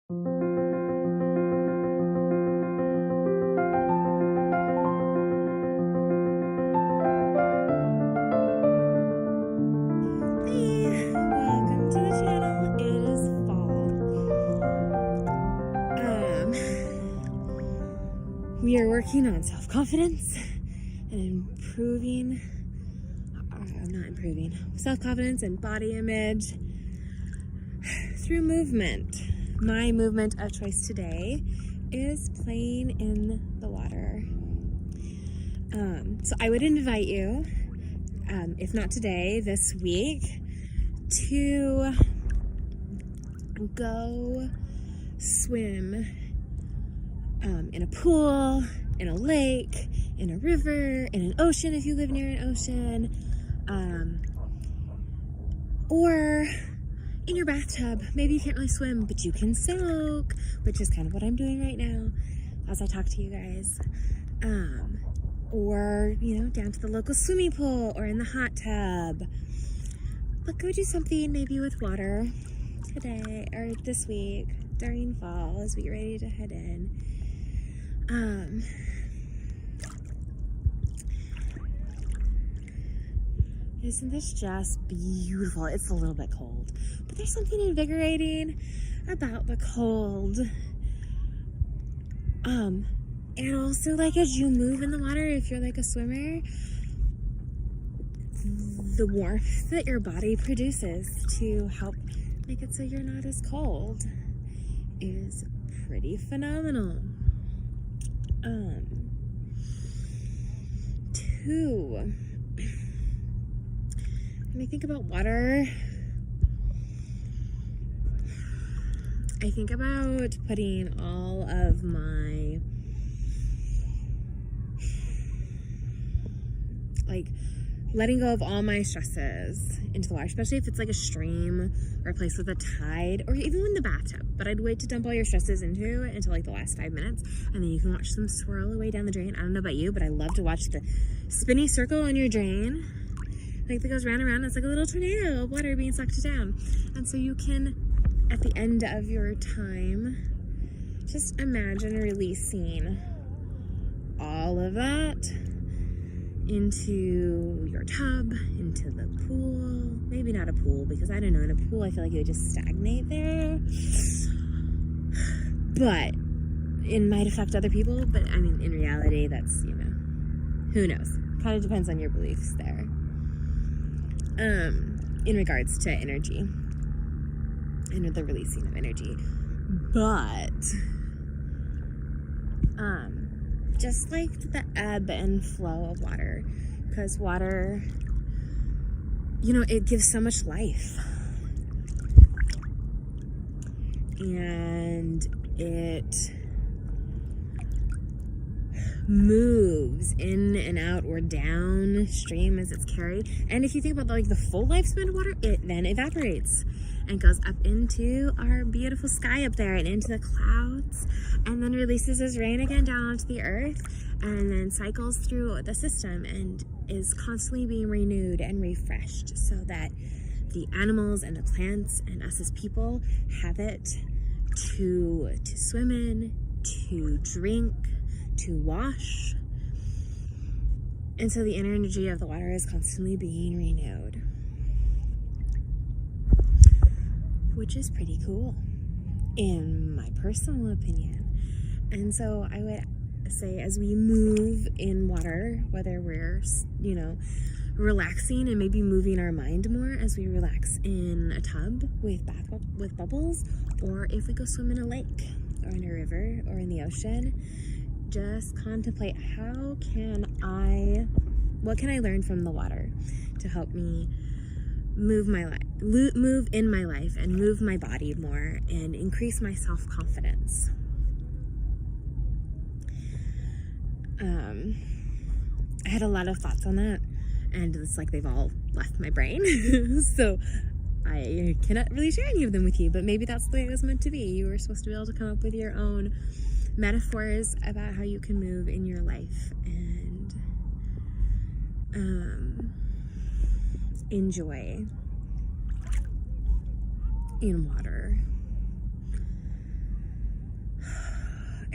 Hey, welcome to the channel. It is fall. We are working on self-confidence and self-confidence and body image through movement. My movement of choice today is playing in the water. So I would invite you, if not today, this week, to go swim in a pool, in a lake, in a river, in an ocean if you live near an ocean, or in your bathtub. Maybe you can't really swim, but you can soak, which is kind of what I'm doing right now as I talk to you guys. Or, down to the local swimming pool or in the hot tub. But go do something maybe with water today or this week during fall as we get ready to head in. Isn't this just beautiful? It's a little bit cold, but there's something invigorating about the cold. And also, as you move in the water, if you're like a swimmer, the warmth that your body produces to help make it so you're not as cold is pretty phenomenal. Two, when I think about water, I think about putting all of my letting go of all my stresses into the water, especially if it's like a stream or a place with a tide, or even in the bathtub. But I'd wait to dump all your stresses into it until the last 5 minutes, and then you can watch them swirl away down the drain. I don't know about you, but I love to watch the spinny circle on your drain, that goes round and round. It's like a little tornado of water being sucked down. And so you can, at the end of your time, just imagine releasing all of that into your tub, into the pool. Maybe not a pool, because I don't know, in a pool I feel like it would just stagnate there. But it might affect other people. But I mean, in reality, that's, who knows? Kind of depends on your beliefs there. In regards to energy and the releasing of energy. But just like the ebb and flow of water, because water, it gives so much life, and it moves in and out or downstream as it's carried. And if you think about the full lifespan of water, it then evaporates and goes up into our beautiful sky up there and into the clouds, and then releases as rain again down onto the earth, and then cycles through the system and is constantly being renewed and refreshed, so that the animals and the plants and us as people have it to swim in, to drink, to wash. And so the energy of the water is constantly being renewed, which is pretty cool, in my personal opinion. And so I would say, as we move in water, whether we're, relaxing and maybe moving our mind more as we relax in a tub with bubbles, or if we go swim in a lake or in a river or in the ocean, just contemplate what can I learn from the water to help me move in my life and move my body more and increase my self-confidence. I had a lot of thoughts on that, and it's like they've all left my brain. So I cannot really share any of them with you, but maybe that's the way it was meant to be. You were supposed to be able to come up with your own metaphors about how you can move in your life and enjoy in water.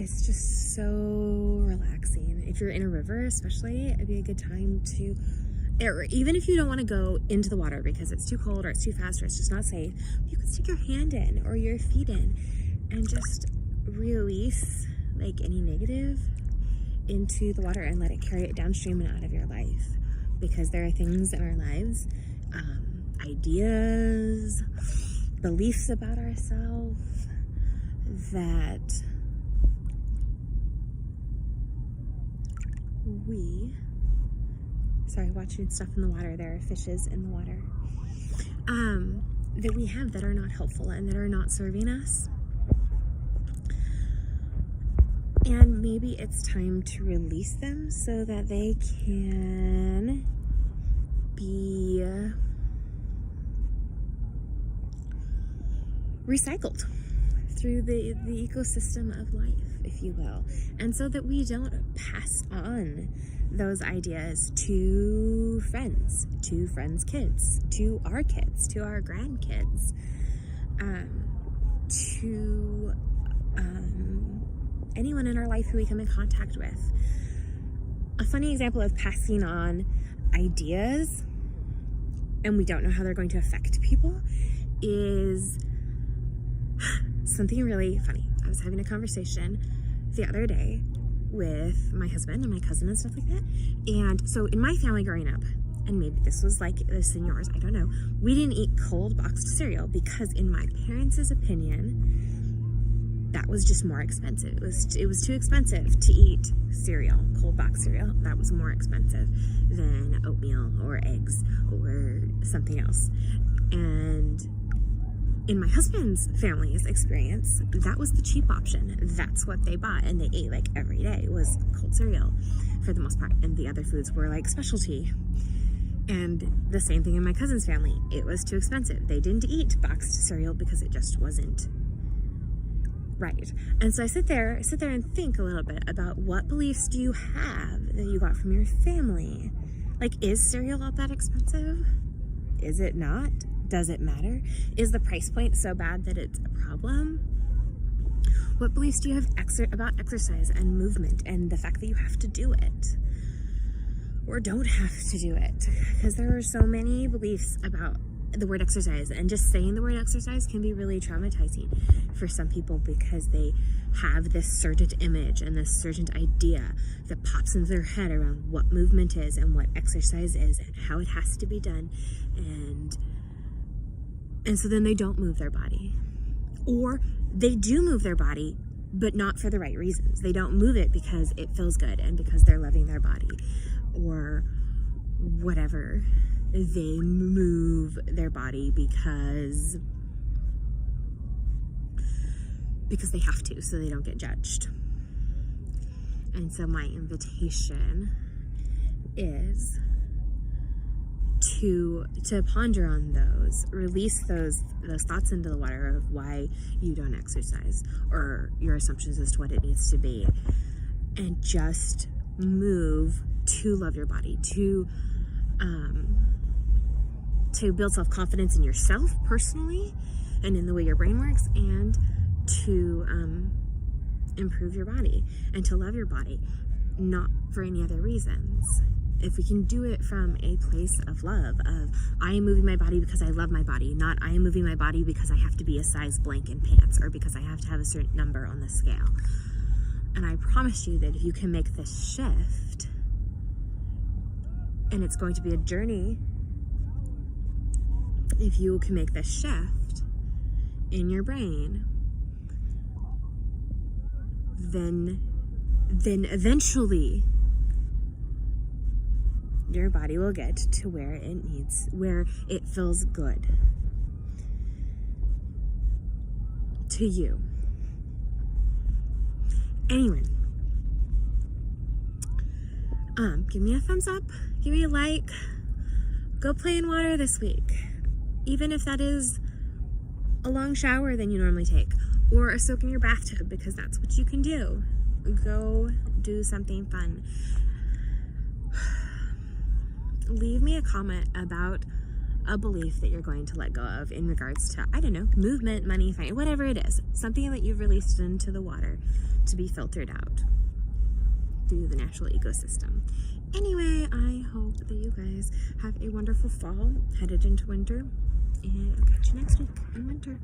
it's just so relaxing. If you're in a river, especially, it'd be a good time to, or even if you don't want to go into the water because it's too cold or it's too fast or it's just not safe, you can stick your hand in or your feet in and just release like any negative into the water and let it carry it downstream and out of your life. Because there are things in our lives, ideas, beliefs about ourselves that watching stuff in the water, there are fishes in the water, that we have that are not helpful and that are not serving us. And maybe it's time to release them so that they can be recycled through the ecosystem of life, if you will. And so that we don't pass on those ideas to friends' kids, to our grandkids, to anyone in our life who we come in contact with. A funny example of passing on ideas and we don't know how they're going to affect people is something really funny. I was having a conversation the other day with my husband and my cousin and stuff like that. And so in my family growing up, and maybe this was like this in yours, I don't know, we didn't eat cold boxed cereal because in my parents' opinion, that was just more expensive. It was too expensive to eat cereal, cold box cereal. That was more expensive than oatmeal or eggs or something else. And in my husband's family's experience, that was the cheap option. That's what they bought and they ate like every day was cold cereal for the most part. And the other foods were like specialty. And the same thing in my cousin's family. It was too expensive. They didn't eat boxed cereal because it just wasn't right. And so I sit there and think a little bit about what beliefs do you have that you got from your family? Like, is cereal all that expensive? Is it not? Does it matter? Is the price point so bad that it's a problem? What beliefs do you have about exercise and movement and the fact that you have to do it or don't have to do it? Because there are so many beliefs about the word exercise, and just saying the word exercise can be really traumatizing for some people because they have this certain image and this certain idea that pops into their head around what movement is and what exercise is and how it has to be done, and so then they don't move their body, or they do move their body but not for the right reasons. They don't move it because it feels good and because they're loving their body or whatever. They move their body because they have to, so they don't get judged. And so my invitation is to ponder on those, release those thoughts into the water of why you don't exercise or your assumptions as to what it needs to be, and just move to love your body, to build self-confidence in yourself personally and in the way your brain works, and to improve your body and to love your body, not for any other reasons. If we can do it from a place of love, of I am moving my body because I love my body, not I am moving my body because I have to be a size blank in pants or because I have to have a certain number on the scale. And I promise you that if you can make this shift, and it's going to be a journey, if you can make this shift in your brain, then eventually your body will get to where it feels good to you. Anyway, give me a thumbs up, give me a like, go play in water this week. Even if that is a long shower than you normally take, or a soak in your bathtub, because that's what you can do. Go do something fun. Leave me a comment about a belief that you're going to let go of in regards to, I don't know, movement, money, finance, whatever it is. Something that you've released into the water to be filtered out through the natural ecosystem. Anyway, I hope that you guys have a wonderful fall, headed into winter, and I'll catch you next week in winter.